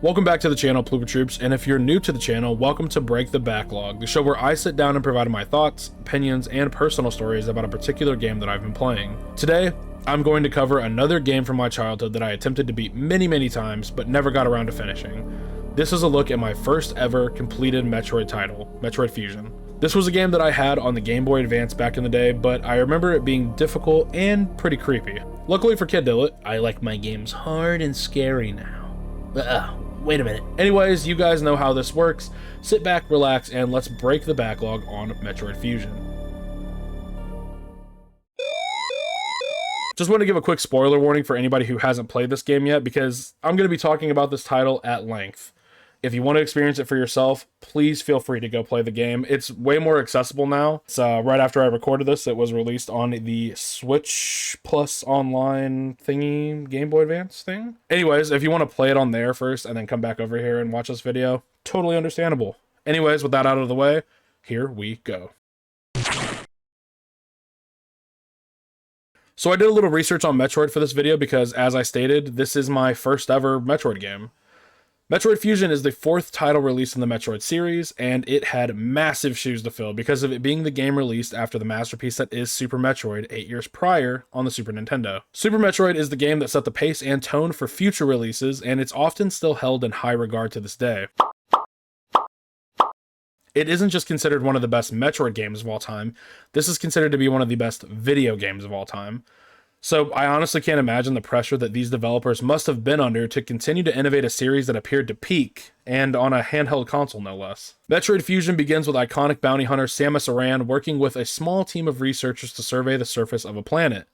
Welcome back to the channel, Plooper Troops, and if you're new to the channel, welcome to Break the Backlog, the show where I sit down and provide my thoughts, opinions, and personal stories about a particular game that I've been playing. Today, I'm going to cover another game from my childhood that I attempted to beat many times, but never got around to finishing. This is a look at my first ever completed Metroid title, Metroid Fusion. This was a game that I had on the Game Boy Advance back in the day, but I remember it being difficult and pretty creepy. Luckily for Kid Dillet, I like my games hard and scary now. Wait a minute. Anyways, you guys know how this works. Sit back, relax, and let's break the backlog on Metroid Fusion. Just want to give a quick spoiler warning for anybody who hasn't played this game yet, because I'm going to be talking about this title at length. If you want to experience it for yourself, please feel free to go play the game. It's way more accessible now. It's right after I recorded this, it was released on the Switch Plus Online thingy, Game Boy Advance thing. Anyways, if you want to play it on there first and then come back over here and watch this video, totally understandable. Anyways, with that out of the way, here we go. So I did a little research on Metroid for this video because, as I stated, this is my first ever Metroid game. Metroid Fusion is the fourth title released in the Metroid series, and it had massive shoes to fill because of it being the game released after the masterpiece that is Super Metroid 8 years prior on the Super Nintendo. Super Metroid is the game that set the pace and tone for future releases, and it's often still held in high regard to this day. It isn't just considered one of the best Metroid games of all time, this is considered to be one of the best video games of all time. So I honestly can't imagine the pressure that these developers must have been under to continue to innovate a series that appeared to peak, and on a handheld console no less. Metroid Fusion begins with iconic bounty hunter Samus Aran working with a small team of researchers to survey the surface of a planet.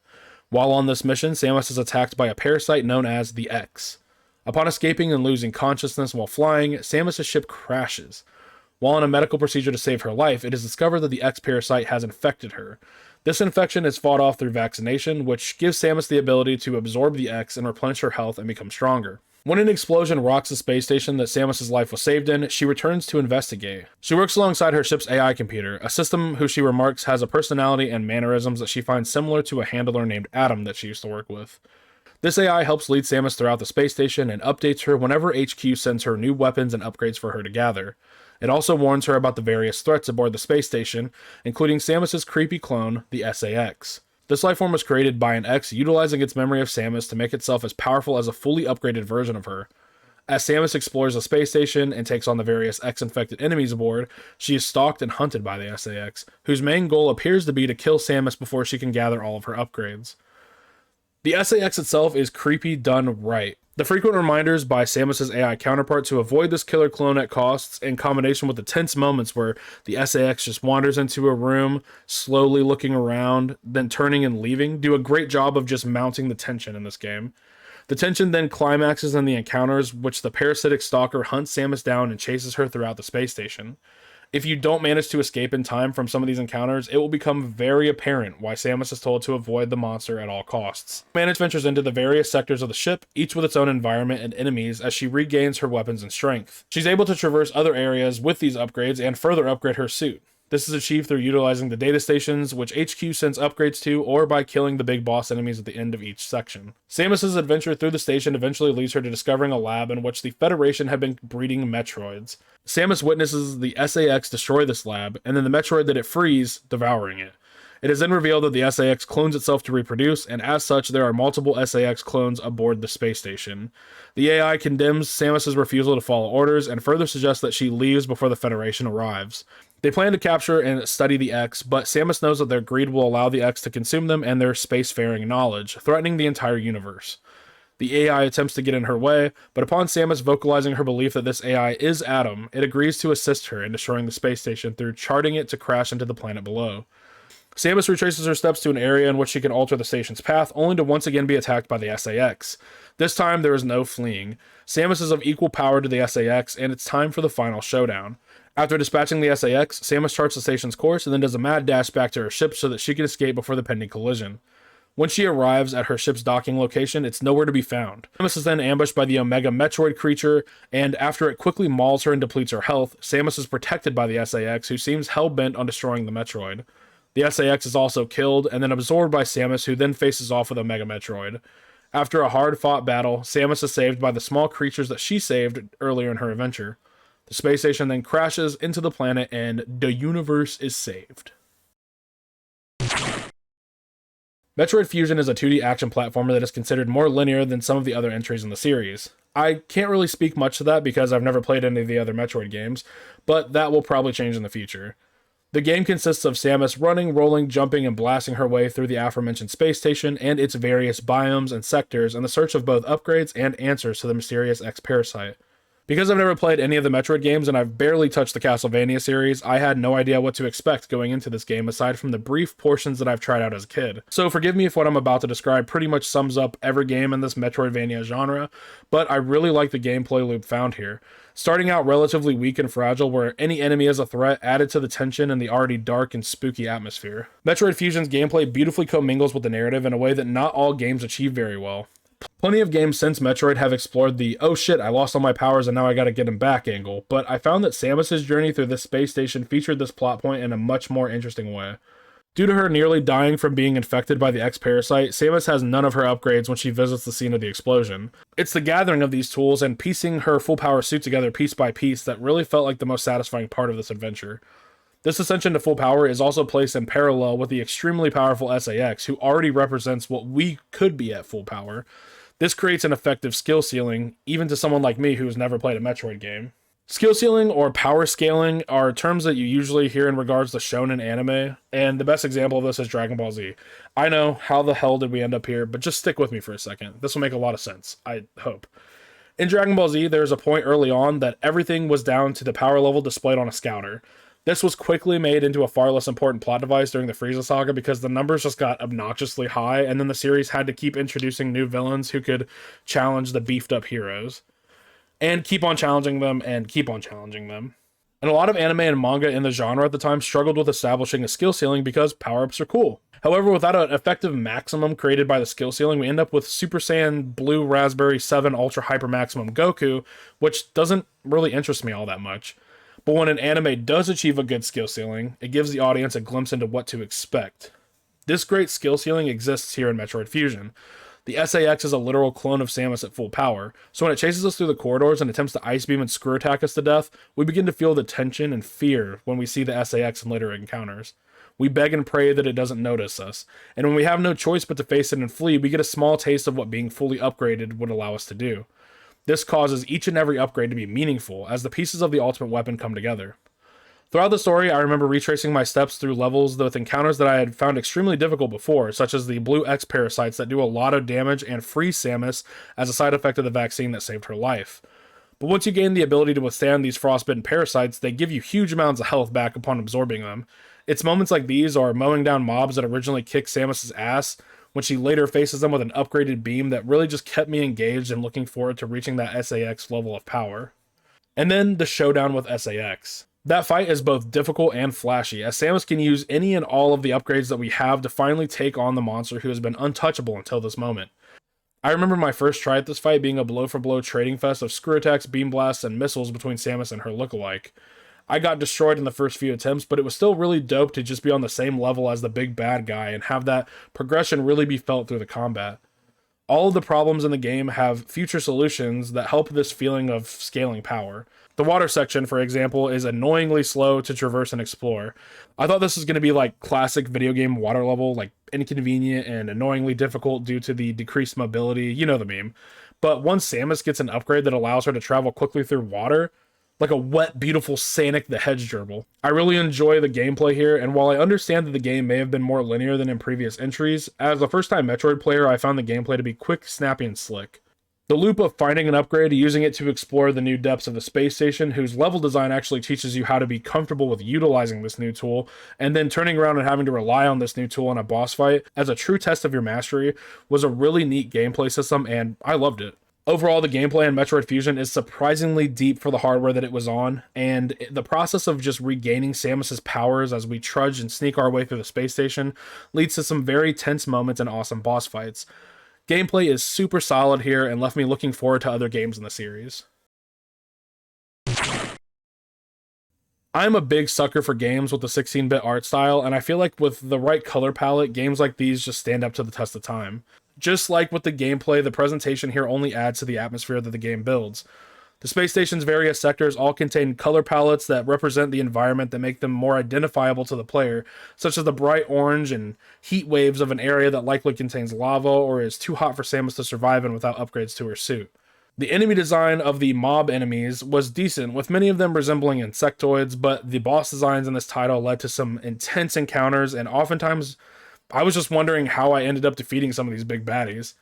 While on this mission, Samus is attacked by a parasite known as the X. Upon escaping and losing consciousness while flying, Samus' ship crashes. While in a medical procedure to save her life, it is discovered that the X parasite has infected her. This infection is fought off through vaccination, which gives Samus the ability to absorb the X and replenish her health and become stronger. When an explosion rocks the space station that Samus' life was saved in, she returns to investigate. She works alongside her ship's AI computer, a system who she remarks has a personality and mannerisms that she finds similar to a handler named Adam that she used to work with. This AI helps lead Samus throughout the space station and updates her whenever HQ sends her new weapons and upgrades for her to gather. It also warns her about the various threats aboard the space station, including Samus' creepy clone, the SAX. This lifeform was created by an X utilizing its memory of Samus to make itself as powerful as a fully upgraded version of her. As Samus explores the space station and takes on the various X-infected enemies aboard, she is stalked and hunted by the SAX, whose main goal appears to be to kill Samus before she can gather all of her upgrades. The SAX itself is creepy done right. The frequent reminders by Samus' AI counterpart to avoid this killer clone at costs, in combination with the tense moments where the SAX just wanders into a room, slowly looking around, then turning and leaving, do a great job of just mounting the tension in this game. The tension then climaxes in the encounters, which the parasitic stalker hunts Samus down and chases her throughout the space station. If you don't manage to escape in time from some of these encounters, it will become very apparent why Samus is told to avoid the monster at all costs. Samus ventures into the various sectors of the ship, each with its own environment and enemies, as she regains her weapons and strength. She's able to traverse other areas with these upgrades and further upgrade her suit. This is achieved through utilizing the data stations, which HQ sends upgrades to, or by killing the big boss enemies at the end of each section. Samus' adventure through the station eventually leads her to discovering a lab in which the Federation had been breeding Metroids. Samus witnesses the SAX destroy this lab, and then the Metroid that it frees, devouring it. It is then revealed that the SAX clones itself to reproduce, and as such, there are multiple SAX clones aboard the space station. The AI condemns Samus' refusal to follow orders, and further suggests that she leaves before the Federation arrives. They plan to capture and study the X, but Samus knows that their greed will allow the X to consume them and their spacefaring knowledge, threatening the entire universe. The AI attempts to get in her way, but upon Samus vocalizing her belief that this AI is Adam, it agrees to assist her in destroying the space station through charting it to crash into the planet below. Samus retraces her steps to an area in which she can alter the station's path, only to once again be attacked by the SAX. This time, there is no fleeing. Samus is of equal power to the SAX, and it's time for the final showdown. After dispatching the SAX, Samus charts the station's course and then does a mad dash back to her ship so that she can escape before the pending collision. When she arrives at her ship's docking location, it's nowhere to be found. Samus is then ambushed by the Omega Metroid creature, and after it quickly mauls her and depletes her health, Samus is protected by the SAX, who seems hell-bent on destroying the Metroid. The SAX is also killed, and then absorbed by Samus, who then faces off with Omega Metroid. After a hard-fought battle, Samus is saved by the small creatures that she saved earlier in her adventure. The space station then crashes into the planet and the universe is saved. Metroid Fusion is a 2D action platformer that is considered more linear than some of the other entries in the series. I can't really speak much to that because I've never played any of the other Metroid games, but that will probably change in the future. The game consists of Samus running, rolling, jumping, and blasting her way through the aforementioned space station and its various biomes and sectors in the search of both upgrades and answers to the mysterious X-Parasite. Because I've never played any of the Metroid games and I've barely touched the Castlevania series, I had no idea what to expect going into this game aside from the brief portions that I've tried out as a kid. So forgive me if what I'm about to describe pretty much sums up every game in this Metroidvania genre, but I really like the gameplay loop found here. Starting out relatively weak and fragile, where any enemy is a threat, added to the tension and the already dark and spooky atmosphere. Metroid Fusion's gameplay beautifully commingles with the narrative in a way that not all games achieve very well. Plenty of games since Metroid have explored the "oh shit, I lost all my powers and now I gotta get them back" angle, but I found that Samus's journey through this space station featured this plot point in a much more interesting way. Due to her nearly dying from being infected by the X-Parasite, Samus has none of her upgrades when she visits the scene of the explosion. It's the gathering of these tools and piecing her full power suit together piece by piece that really felt like the most satisfying part of this adventure. This ascension to full power is also placed in parallel with the extremely powerful SAX, who already represents what we could be at full power. This creates an effective skill ceiling, even to someone like me who's never played a Metroid game. Skill ceiling or power scaling are terms that you usually hear in regards to shonen anime, and the best example of this is Dragon Ball Z. I know, how the hell did we end up here, but just stick with me for a second. This will make a lot of sense, I hope. In Dragon Ball Z, there's a point early on that everything was down to the power level displayed on a scouter. This was quickly made into a far less important plot device during the Frieza saga because the numbers just got obnoxiously high, and then the series had to keep introducing new villains who could challenge the beefed up heroes. And keep on challenging them, and keep on challenging them. And a lot of anime and manga in the genre at the time struggled with establishing a skill ceiling because power-ups are cool. However, without an effective maximum created by the skill ceiling, we end up with Super Saiyan Blue Raspberry 7 Ultra Hyper Maximum Goku, which doesn't really interest me all that much. But when an anime does achieve a good skill ceiling, it gives the audience a glimpse into what to expect. This great skill ceiling exists here in Metroid Fusion. The SAX is a literal clone of Samus at full power, so when it chases us through the corridors and attempts to ice beam and screw attack us to death, we begin to feel the tension and fear when we see the SAX in later encounters. We beg and pray that it doesn't notice us, and when we have no choice but to face it and flee, we get a small taste of what being fully upgraded would allow us to do. This causes each and every upgrade to be meaningful, as the pieces of the ultimate weapon come together. Throughout the story, I remember retracing my steps through levels with encounters that I had found extremely difficult before, such as the blue X-Parasites that do a lot of damage and freeze Samus as a side effect of the vaccine that saved her life. But once you gain the ability to withstand these frostbitten parasites, they give you huge amounts of health back upon absorbing them. It's moments like these, or mowing down mobs that originally kicked Samus's ass, when she later faces them with an upgraded beam, that really just kept me engaged and looking forward to reaching that SAX level of power. And then the showdown with SAX. That fight is both difficult and flashy, as Samus can use any and all of the upgrades that we have to finally take on the monster who has been untouchable until this moment. I remember my first try at this fight being a blow-for-blow trading fest of screw attacks, beam blasts, and missiles between Samus and her lookalike. I got destroyed in the first few attempts, but it was still really dope to just be on the same level as the big bad guy and have that progression really be felt through the combat. All of the problems in the game have future solutions that help this feeling of scaling power. The water section, for example, is annoyingly slow to traverse and explore. I thought this was going to be like classic video game water level, like inconvenient and annoyingly difficult due to the decreased mobility, you know the meme. But once Samus gets an upgrade that allows her to travel quickly through water, like a wet, beautiful Sonic the Hedge gerbil. I really enjoy the gameplay here, and while I understand that the game may have been more linear than in previous entries, as a first-time Metroid player, I found the gameplay to be quick, snappy, and slick. The loop of finding an upgrade, using it to explore the new depths of the space station, whose level design actually teaches you how to be comfortable with utilizing this new tool, and then turning around and having to rely on this new tool in a boss fight as a true test of your mastery, was a really neat gameplay system, and I loved it. Overall, the gameplay in Metroid Fusion is surprisingly deep for the hardware that it was on, and the process of just regaining Samus's powers as we trudge and sneak our way through the space station leads to some very tense moments and awesome boss fights. Gameplay is super solid here and left me looking forward to other games in the series. I'm a big sucker for games with a 16-bit art style, and I feel like with the right color palette, games like these just stand up to the test of time. Just like with the gameplay, the presentation here only adds to the atmosphere that the game builds. The space station's various sectors all contain color palettes that represent the environment that make them more identifiable to the player, such as the bright orange and heat waves of an area that likely contains lava or is too hot for Samus to survive in without upgrades to her suit. The enemy design of the mob enemies was decent, with many of them resembling insectoids, but the boss designs in this title led to some intense encounters, and oftentimes I was just wondering how I ended up defeating some of these big baddies.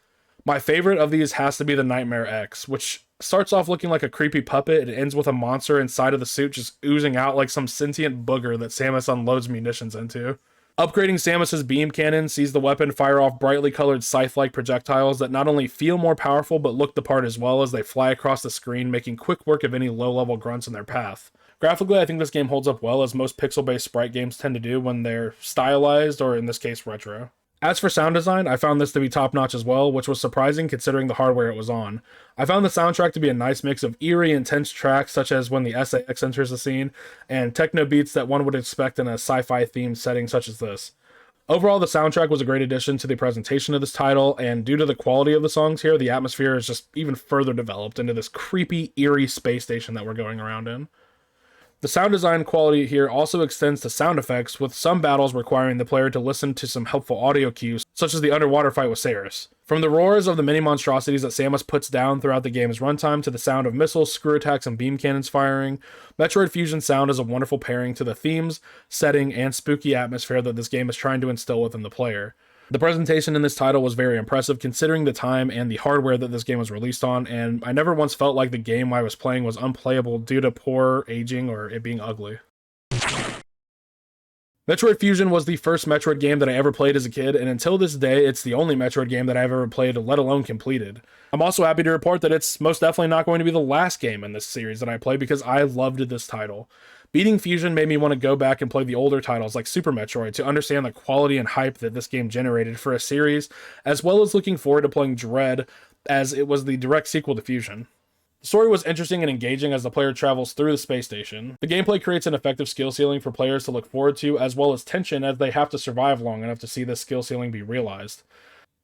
My favorite of these has to be the Nightmare X, which starts off looking like a creepy puppet and ends with a monster inside of the suit just oozing out like some sentient booger that Samus unloads munitions into. Upgrading Samus's beam cannon sees the weapon fire off brightly colored scythe-like projectiles that not only feel more powerful but look the part as well as they fly across the screen, making quick work of any low-level grunts in their path. Graphically, I think this game holds up well, as most pixel-based sprite games tend to do when they're stylized, or in this case, retro. As for sound design, I found this to be top-notch as well, which was surprising considering the hardware it was on. I found the soundtrack to be a nice mix of eerie, intense tracks, such as when the SAX enters the scene, and techno beats that one would expect in a sci-fi themed setting such as this. Overall, the soundtrack was a great addition to the presentation of this title, and due to the quality of the songs here, the atmosphere is just even further developed into this creepy, eerie space station that we're going around in. The sound design quality here also extends to sound effects, with some battles requiring the player to listen to some helpful audio cues, such as the underwater fight with Saris. From the roars of the many monstrosities that Samus puts down throughout the game's runtime to the sound of missiles, screw attacks, and beam cannons firing, Metroid Fusion sound is a wonderful pairing to the themes, setting, and spooky atmosphere that this game is trying to instill within the player. The presentation in this title was very impressive considering the time and the hardware that this game was released on, and I never once felt like the game I was playing was unplayable due to poor aging or it being ugly. Metroid Fusion was the first Metroid game that I ever played as a kid, and until this day, it's the only Metroid game that I've ever played, let alone completed. I'm also happy to report that it's most definitely not going to be the last game in this series that I play because I loved this title. Beating Fusion made me want to go back and play the older titles like Super Metroid to understand the quality and hype that this game generated for a series, as well as looking forward to playing Dread, as it was the direct sequel to Fusion. The story was interesting and engaging as the player travels through the space station. The gameplay creates an effective skill ceiling for players to look forward to, as well as tension as they have to survive long enough to see this skill ceiling be realized.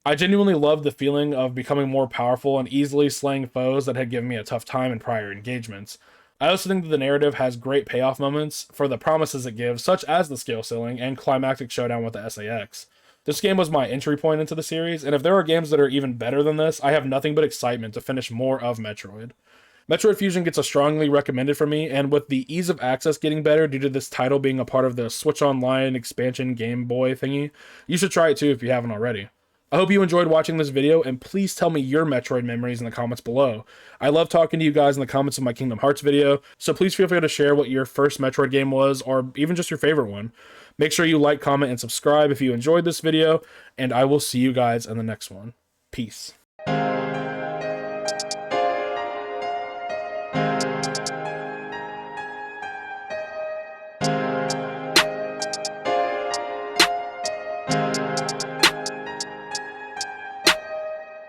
I genuinely loved the feeling of becoming more powerful and easily slaying foes that had given me a tough time in prior engagements. I also think that the narrative has great payoff moments for the promises it gives, such as the skill ceiling and climactic showdown with the SAX. This game was my entry point into the series, and if there are games that are even better than this, I have nothing but excitement to finish more of Metroid. Metroid Fusion gets a strongly recommended from me, and with the ease of access getting better due to this title being a part of the Switch Online expansion Game Boy thingy, you should try it too if you haven't already. I hope you enjoyed watching this video, and please tell me your Metroid memories in the comments below. I love talking to you guys in the comments of my Kingdom Hearts video, so please feel free to share what your first Metroid game was, or even just your favorite one. Make sure you like, comment, and subscribe if you enjoyed this video, and I will see you guys in the next one. Peace.